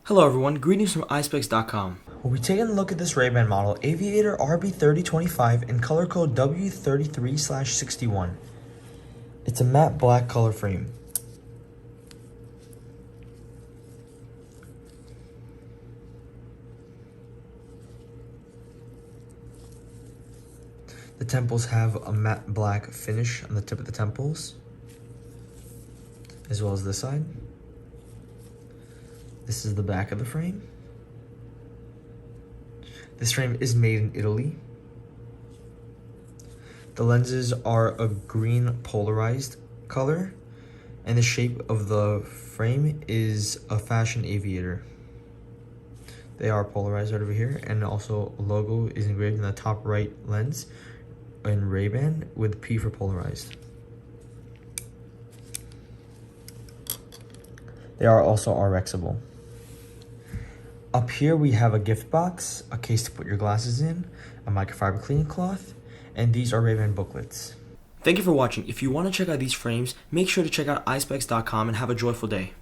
Hello everyone, greetings from Eyespecs.com. We'll be taking a look at this RayBan model, Aviator RB3025 in color code W3361. It's a matte black color frame. The temples have a matte black finish on the tip of the temples, as well as this side. This is the back of the frame. This frame is made in Italy. The lenses are a green polarized color, and the shape of the frame is a fashion aviator. They are polarized right over here, and also a logo is engraved in the top right lens in RayBan with P for polarized. They are also RXable. Up here we have a gift box, a case to put your glasses in, a microfiber cleaning cloth, and these are RayBan booklets. Thank you for watching. If you want to check out these frames, make sure to check out Eyespecs.com and have a joyful day.